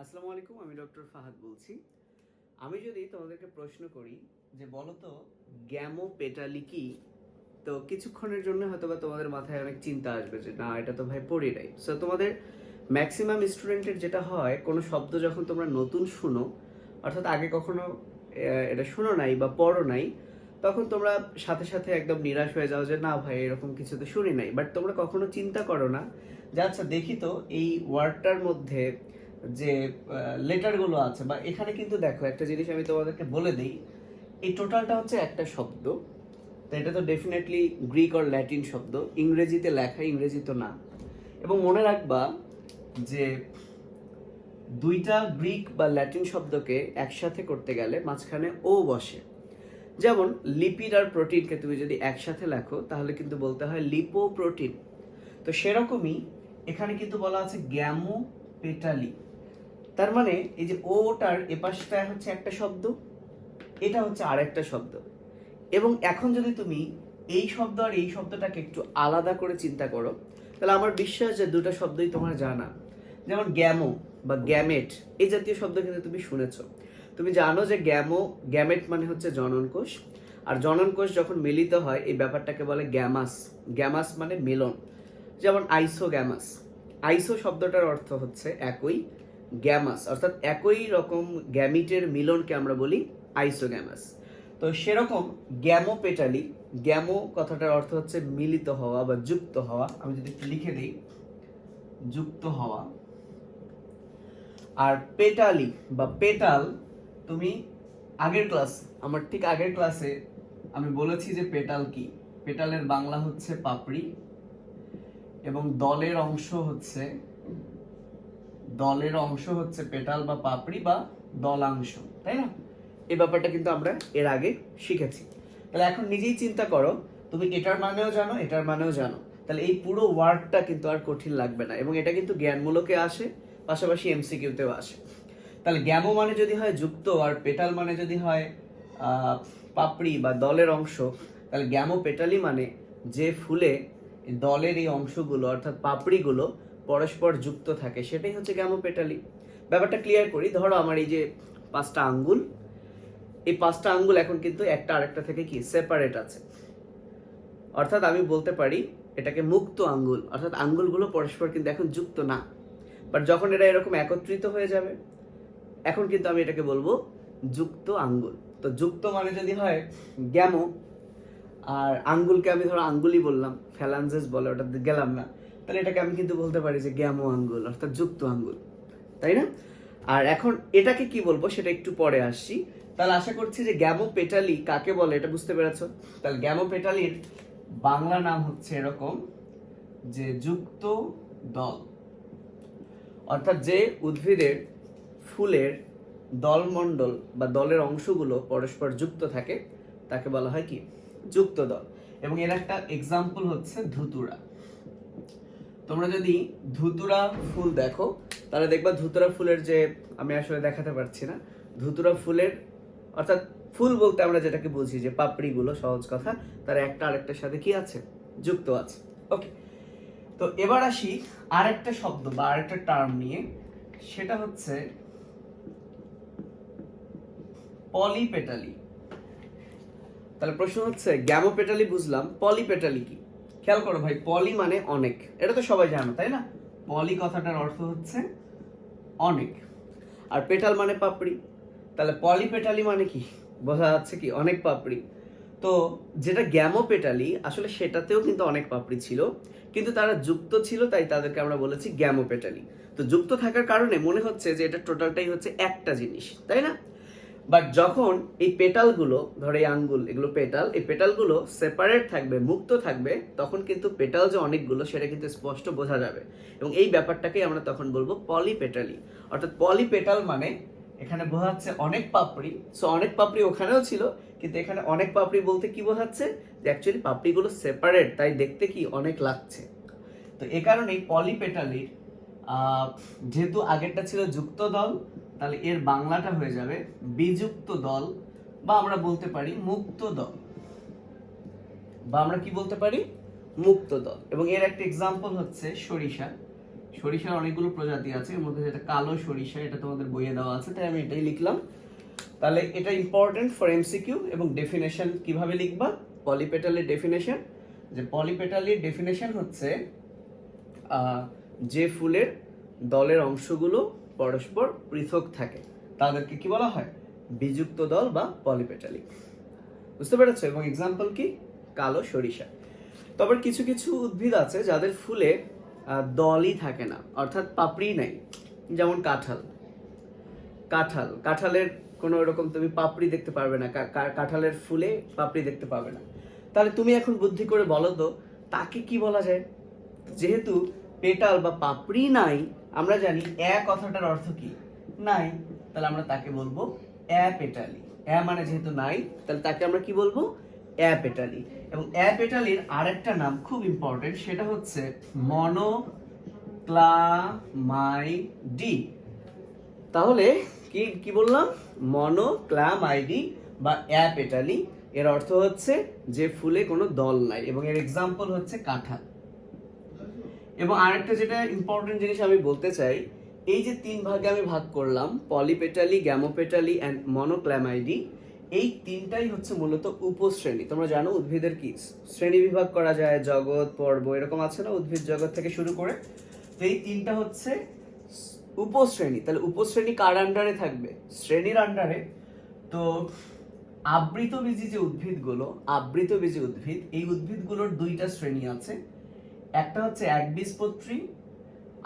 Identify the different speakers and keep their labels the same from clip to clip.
Speaker 1: আসসালামু আলাইকুম, আমি ডক্টর ফাহাদ বলছি। আমি যদি তোমাদেরকে প্রশ্ন করি যে বলো তো গ্যামো পেটালি কি, তো কিছুক্ষণের জন্য হয়তো বা তোমাদের মাথায় অনেক চিন্তা আসবে যে না, এটা তো ভাই পড়ি নাই। সো তোমাদের ম্যাক্সিমাম স্টুডেন্টের যেটা হয়, কোনো শব্দ যখন তোমরা নতুন শুনো, অর্থাৎ আগে কখনো এটা শুনো নাই বা পড়ো নাই, তখন তোমরা সাথে সাথে একদম নিরাশ হয়ে যাও যে না ভাই, এরকম কিছু তো শুনি নাই। বাট তোমরা কখনো চিন্তা করো না যে আচ্ছা দেখি তো এই ওয়ার্ডটার মধ্যে যে লেটারগুলো আছে, বা এখানে কিন্তু দেখো একটা জিনিস আমি তোমাদেরকে বলে দিই, এই টোটালটা হচ্ছে একটা শব্দ। তো এটা তো ডেফিনেটলি গ্রিক অর ল্যাটিন শব্দ, ইংরেজিতে লেখা, ইংরেজি তো না। এবং মনে রাখবা যে দুইটা গ্রিক বা ল্যাটিন শব্দকে একসাথে করতে গেলে মাঝখানে ও বসে। যেমন লিপিড আর প্রোটিনকে তুমি যদি একসাথে লেখো তাহলে কিন্তু বলতে হয় লিপোপ্রোটিন। তো সেরকমই এখানে কিন্তু বলা আছে গ্যামো পেটালি। তার মানে এই যে ওটার এপাশটা হচ্ছে একটা শব্দ, এটা হচ্ছে আরেকটা শব্দ। এবং এখন যদি তুমি এই শব্দ আর এই শব্দটাকে একটু আলাদা করে চিন্তা করো, তাহলে আমার বিশ্বাস যে দুটো শব্দই তোমার জানা। যেমন গ্যামো বা গ্যামেট, এই জাতীয় শব্দ কিন্তু তুমি শুনেছো। তুমি জানো যে গ্যামেট মানে হচ্ছে জননকোষ, আর জননকোষ যখন মিলিত হয় এই ব্যাপারটাকে বলে গ্যামাস। গ্যামাস মানে মিলন। যেমন আইসোগ্যামাস, আইসো শব্দটার অর্থ হচ্ছে একই, গ্যামাস অর্থাৎ একই রকম গ্যামিটের মিলনকে আমরা বলি আইসোগ্যামাস। তো সেরকম গ্যামো পেটালি, গ্যামো কথাটার অর্থ হচ্ছে মিলিত হওয়া বা যুক্ত হওয়া। আমি যদি লিখে দিই যুক্ত হওয়া। আর পেটালি বা পেটাল, তুমি আমার ঠিক আগের ক্লাসে আমি বলেছি যে পেটাল কি। পেটালের বাংলা হচ্ছে পাপড়ি, এবং দলের অংশ হচ্ছে পেটাল বা পাপড়ি বা দলাংশ, তাই না? এই ব্যাপারটা কিন্তু আমরা এর আগে শিখেছি। তাহলে এখন নিজেই চিন্তা করো, তুমি এটার মানেও জানো, এটার মানেও জানো, তাহলে এই পুরো ওয়ার্ডটা কিন্তু আর কঠিন লাগবে না। এবং এটা কিন্তু জ্ঞানমূলকে আসে, পাশাপাশি এমসিকিউতেও আসে। তাহলে গ্যামো মানে যদি হয় যুক্ত, আর পেটাল মানে যদি হয় পাপড়ি বা দলের অংশ, তাহলে গ্যামো পেটালি মানে যে ফুলে দলের এই অংশগুলো অর্থাৎ পাপড়িগুলো পরস্পর যুক্ত থাকে, সেটাই হচ্ছে গ্যামো পেটালি। ব্যাপারটা ক্লিয়ার করি। ধরো আমার এই যে 5টা আঙ্গুল, এই 5টা আঙ্গুল এখন কিন্তু একটা আরেকটা থেকে কি সেপারেট আছে, অর্থাৎ আমি বলতে পারি এটাকে মুক্ত আঙ্গুল, অর্থাৎ আঙ্গুলগুলো পরস্পর কিন্তু এখন যুক্ত না। বাট যখন এটা এরকম একত্রিত হয়ে যাবে, এখন কিন্তু আমি এটাকে বলবো যুক্ত আঙ্গুল। তো যুক্ত মানে যদি হয় গ্যামো, আর আঙ্গুলকে আমি ধরো আঙ্গুলই বললাম, ফ্যালাঞ্জেস বলে, ওটা গেলাম না, তাহলে এটাকে আমি কিন্তু বলতে পারি যে গ্যামো আঙ্গুল অর্থাৎ যুক্ত আঙ্গুল, তাই না? আর এখন এটাকে কি বলবো সেটা একটু পরে আসছি। তাহলে আশা করছি যে গ্যামো পেটালি কাকে বলে এটা বুঝতে পেরেছো। তাহলে গ্যামো পেটালির বাংলা নাম হচ্ছে এরকম যে যুক্ত দল, অর্থাৎ যে উদ্ভিদের ফুলের দলমণ্ডল বা দলের অংশগুলো পরস্পর যুক্ত থাকে তাকে বলা হয় কি যুক্ত দল। এবং এর একটা এক্সাম্পল হচ্ছে ধুতুরা। তোমরা যদি ধুতুরা ফুল দেখো তাহলে দেখবা ধুতুরা ফুলের যে, আমি আসলে দেখাতে পারছি না, ধুতুরা ফুলের অর্থাৎ ফুল বলতে আমরা যেটাকে বুঝি যে পাপড়িগুলো, সহজ কথা, তার একটা আরেকটার সাথে কি আছে, যুক্ত আছে। ওকে, তো এবার আসি আরেকটা শব্দ বা আরেকটা টার্ম নিয়ে, সেটা হচ্ছে পলিপেটালি। তাহলে প্রশ্ন হচ্ছে গ্যামো পেটালি বুঝলাম, পলিপেটালি কি? খেয়াল করো ভাই, পলি মানে অনেক, এটা তো সবাই জানো তাই না? পলি কথাটার অর্থ হচ্ছে অনেক, আর পেটাল মানে পাপড়ি। তাহলে পলিপেটালি মানে কি, বোঝা যাচ্ছে কি অনেক পাপড়ি। তো যেটা গ্যামো পেটালি, আসলে সেটাতেও কিন্তু অনেক পাপড়ি ছিল, কিন্তু তারা যুক্ত ছিল, তাই তাদেরকে আমরা বলেছি গ্যামো পেটালি। তো যুক্ত থাকার কারণে মনে হচ্ছে যে এটা টোটালটাই হচ্ছে একটা জিনিস, তাই না? বাট যখন এই পেটালগুলো, ধরো এই আঙ্গুল, এগুলো পেটাল, এই পেটালগুলো সেপারেট থাকবে, মুক্ত থাকবে, তখন কিন্তু পেটাল যে অনেকগুলো সেটা কিন্তু স্পষ্ট বোঝা যাবে। এবং এই ব্যাপারটাকেই আমরা তখন বলবো পলিপেটালি। অর্থাৎ পলিপেটাল মানে এখানে বোঝাচ্ছে অনেক পাপড়ি। সো অনেক পাপড়ি ওখানেও ছিল, কিন্তু এখানে অনেক পাপড়ি বলতে কি বোঝাচ্ছে, যে অ্যাকচুয়ালি পাপড়িগুলো সেপারেট, তাই দেখতে কি অনেক লাগছে। তো এ কারণেই পলিপেটালির যেহেতু আগেরটা ছিল যুক্ত দল, তাহলে এর বাংলাটা হয়ে যাবে বিযুক্ত দল, বা আমরা বলতে পারি মুক্ত দল, বা আমরা কি বলতে পারি মুক্ত দল। এবং এর একটা এক্সাম্পল হচ্ছে সরিষা। সরিষার অনেকগুলো প্রজাতি আছে, এর মধ্যে যেটা কালো সরিষা এটা তোমাদের বইয়ে দেওয়া আছে, তাই আমি এটাই লিখলাম। তাহলে এটা ইম্পর্টেন্ট ফর এমসিকিউ। এবং ডেফিনেশন কিভাবে লিখবা? পলিপেটালের ডেফিনেশন, যে পলিপেটালের ডেফিনেশন হচ্ছে যে ফুলের দলের অংশগুলো পরস্পর পৃথক থাকে তাদেরকে কি বলা হয়? বিযুক্ত দল বা পলিপেটালি। বুঝতে পেরেছো? এবং এক্সাম্পল কি? কালো সরিষা। তবে কিছু কিছু উদ্ভিদ আছে যাদের ফুলে দলই থাকে না, অর্থাৎ পাপড়ি নাই, যেমন কাঁঠাল। কাঁঠালের কোনো এরকম তুমি পাপড়ি দেখতে পারবে না, কাঁঠালের ফুলে পাপড়ি দেখতে পাবে না। তাহলে তুমি এখন বুদ্ধি করে বলো তো তাকে কি বলা যায়? যেহেতু পেটাল বা পাপড়ি নাই, আমরা জানি কথাটার অর্থ কি? নাই। তাহলে আমরা তাকে বলবো অ্যাপেটালি। মানে যেহেতু নাই, তাহলে তাকে আমরা কি বলবো? অ্যাপেটালি। এবং অ্যাপেটালির আরেকটা নাম খুব ইম্পর্টেন্ট, সেটা হচ্ছে মনোক্লামাইডি। তাহলে কি কি বললাম? মনোক্লামাইডি বা অ্যাপেটালি। এর অর্থ হচ্ছে যে ফুলে কোনো দল নাই, এবং এর এক্সাম্পল হচ্ছে কাঁঠাল। এবং আরেকটা যেটা ইম্পর্টেন্ট জিনিস আমি বলতে চাই, এই যে 3 ভাগে আমি ভাগ করলাম, পলিপেটালি, গ্যামোপেটালি অ্যান্ড মনোক্লামাইডি, এই 3টাই হচ্ছে মূলত উপশ্রেণী। তোমরা জানো উদ্ভিদের কি শ্রেণী বিভাগ করা যায়, জগৎ, পর্ব, এরকম আছে না উদ্ভিদ জগৎ থেকে শুরু করে। তো এই 3টা হচ্ছে উপশ্রেণী। তাহলে উপশ্রেণী কার আন্ডারে থাকবে? শ্রেণীর আন্ডারে। তো আবৃতবীজী যে উদ্ভিদগুলো, আবৃতবীজী উদ্ভিদ, এই উদ্ভিদগুলোর 2টা শ্রেণী আছে। একটা হচ্ছে একবীজপত্রী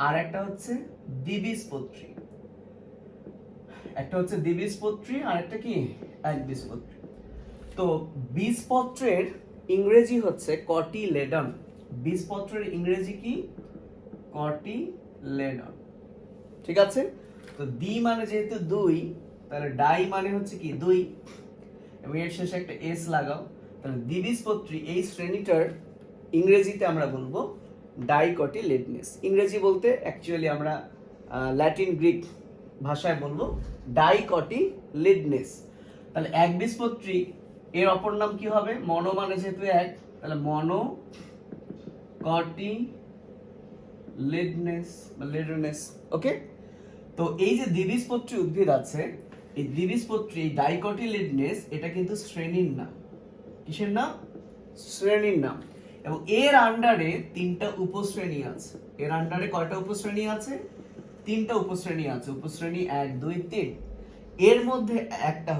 Speaker 1: আর একটা হচ্ছে দ্বিবীজপত্রী। একটা হচ্ছে দ্বিবীজপত্রী আর একটা কি? একবীজপত্রী। তো বীজপত্রের ইংরেজি হচ্ছে কটিলেডন। বীজপত্রের ইংরেজি কি? কটিলেডন। ঠিক আছে? তো দ্বি মানে যেহেতু 2, তাহলে ডাই মানে হচ্ছে কি? 2, এবং এর শেষে একটা এস লাগাও। তাহলে দ্বিবীজপত্রী এই শ্রেণীটার ইংরেজিতে আমরা বলবো ডাইকটিলেডনেস। ইংরেজি বলতে অ্যাকচুয়ালি আমরা ল্যাটিন গ্রিক ভাষায় বলবো ডাইকটিলেডনেস। তাহলে একবীজপত্রী এর অপর নাম কি হবে? মনো মানে যেহেতু এক, তাহলে মনোকটিলেডনেস বা লেডনেস। ওকে? তো এই যে দ্বিবীজপত্রী উদ্ভিদ আছে, এই দ্বিবীজপত্রী ডাইকটিলেডনেস এটা কিন্তু শ্রেণীর নাম। কিসের নাম? শ্রেণীর নাম। এবং এর আন্ডারে 3টা উপশ্রেণী আছে। এর আন্ডারে কয়টা উপশ্রেণী আছে? 3টা উপশ্রেণী আছে। উপশ্রেণী 1, 2, 3। এর মধ্যে একটা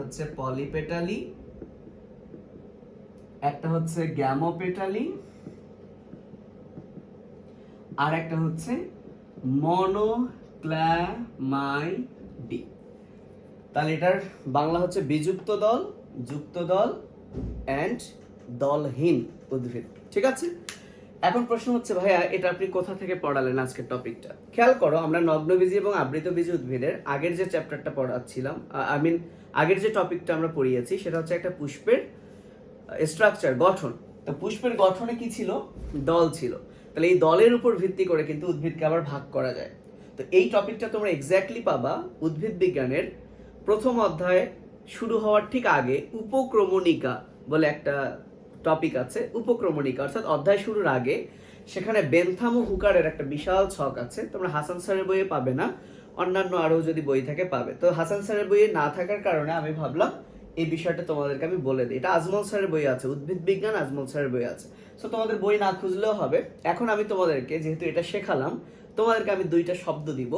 Speaker 1: হচ্ছে পলিপেটালি, একটা হচ্ছে গ্যামোপেটালি, আর একটা হচ্ছে মনোক্লামাইডি। তাহলে এটার বাংলা হচ্ছে বিযুক্ত দল, যুক্ত দল এন্ড দলহীন উদ্ভিদ। ঠিক আছে? এখন প্রশ্ন হচ্ছে ভাইয়া এটা আপনি কোথা থেকে পড়ালেন আজকের টপিকটা? খেয়াল করো, আমরা নগ্নবীজী এবং আবৃতবীজী উদ্ভিদের আগের যে চ্যাপ্টারটা পড়াচ্ছিলাম, আগের যে টপিকটা আমরা পড়িয়েছি সেটা হচ্ছে একটা পুষ্পের স্ট্রাকচার, গঠন। তো পুষ্পের গঠনে কি ছিল? দল ছিল। তাহলে এই দলের উপর ভিত্তি করে কিন্তু উদ্ভিদকে আবার ভাগ করা যায়। তো এই টপিকটা তোমরা এক্স্যাক্টলি পাবা উদ্ভিদ বিজ্ঞানের প্রথম অধ্যায় শুরু হওয়ার ঠিক আগে। উপক্রমণিকা বলে একটা টপিক আছে, উপক্রমণিকা অর্থাৎ অধ্যায় শুরুর আগে। সেখানে বেনথাম ও হুকারের একটা বিশাল ছক আছে, তোমরা হাসান স্যারের বইয়ে পাবে না, অন্যান্য আরো যদি বই থাকে পাবে। তো হাসান স্যারের বইয়ে না থাকার কারণে আমি ভাবলাম এই বিষয়টা তোমাদেরকে আমি বলে দিই। এটা আজমল স্যারের বই আছে, উদ্ভিদ বিজ্ঞান আজমল স্যারের বই আছে। সো তোমাদের বই না খুঁজলেও হবে। এখন আমি তোমাদেরকে যেহেতু এটা শেখালাম, তোমাদেরকে আমি 2টা শব্দ দিব,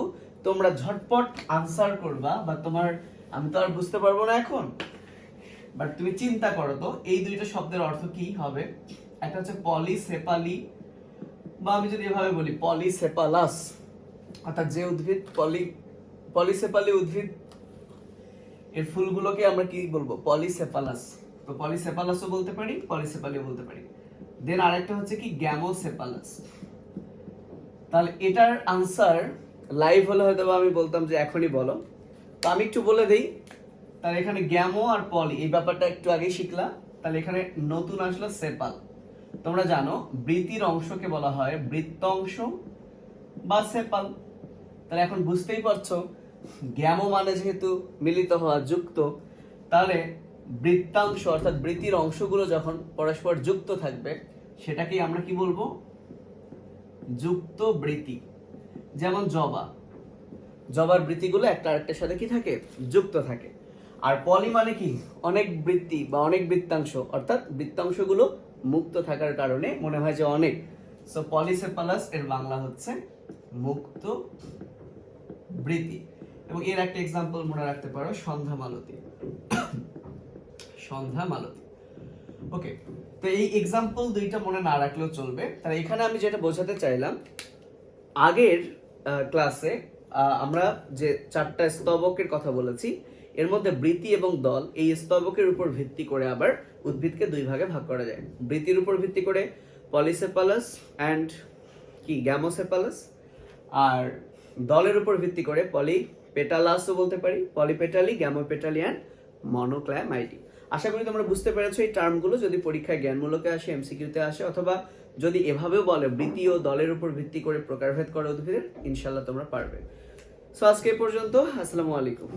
Speaker 1: তোমরা ঝটপট আনসার করবা। বা আমি তো আর বুঝতে পারবো না এখন, বাট তুমি চিন্তা করো তো এই 2টা শব্দের অর্থ কি হবে। একটা হচ্ছে পলিসেপালি, বা আমি যদি এভাবে বলি পলিসেপালাস, অর্থাৎ যে উদ্ভিদ পলিসেপালি উদ্ভিদ, এর ফুলগুলোকে আমরা কি বলবো? পলিসেপালাস। তো পলিসেপালাসও বলতে পারি, পলিসেপালিও বলতে পারি। দেন আরেকটা হচ্ছে কি? গ্যামোসেপালাস। তাহলে এটার আনসার লাইভ হলে হয়তো আমি বলতাম যে এখনই বলো, তো আমি একটু বলে দেই। তাহলে এখানে গ্যামো আর পলি এই ব্যাপারটা একটু আগেই শিখলা। তাহলে এখানে নতুন আসলো সেপাল। তোমরা জানো বৃত্তির অংশকে বলা হয় বৃত্তাংশ বা সেপাল। তাহলে এখন বুঝতেই পারছো, গ্যামো মানে যেহেতু মিলিত হওয়া, যুক্ত, তাহলে বৃত্তাংশ অর্থাৎ বৃত্তির অংশগুলো যখন পরস্পর যুক্ত থাকবে সেটাকেই আমরা কি বলবো? যুক্ত বৃতি, যেমন জবা, জবার বৃত্তিগুলো একটা আরেকটার সাথে কি থাকে, যুক্ত থাকে। আর পলি মানে কি, অনেক বৃত্তি বা অনেক বৃত্তাংশ, অর্থাৎ বৃত্তাংশগুলো মুক্ত থাকার কারণে মনে হয় যে অনেক। সো পলিসেফালাস এর বাংলা হচ্ছে মুক্ত বৃত্তি। এবং এর একটা এক্সাম্পল মনে রাখতে পারো, সন্ধ্যা মালতী, সন্ধ্যা মালতী। ওকে, তো এই এক্সাম্পল দুইটা মনে না রাখলেও চলবে। তাহলে এখানে আমি যেটা বোঝাতে চাইলাম, আগের ক্লাসে আমরা যে 4টা স্তবকের কথা বলেছি, এর মধ্যে বৃতি এবং দল, এই স্তবকের উপর ভিত্তি করে আবার উদ্ভিদকে দুই ভাগে ভাগ করা যায়। বৃতির উপর ভিত্তি করে পলিসেপালাস অ্যান্ড কি গ্যামোসেপালাস, আর দলের উপর ভিত্তি করে পলিপেটালাসও বলতে পারি, পলিপেটালি, গ্যামোপেটালি অ্যান্ড মনোক্লামাইটি। আশা করি তোমরা বুঝতে পেরেছো এই টার্মগুলো। যদি পরীক্ষায় জ্ঞানমূলকে আসে, এমসিকিউতে আসে, অথবা যদি এভাবেও বলে বৃতি ও দলের উপর ভিত্তি করে প্রকারভেদ করে উদ্ভিদের, ইনশাল্লাহ তোমরা পারবে। সো আজকে এই পর্যন্ত, আসসালামু আলাইকুম।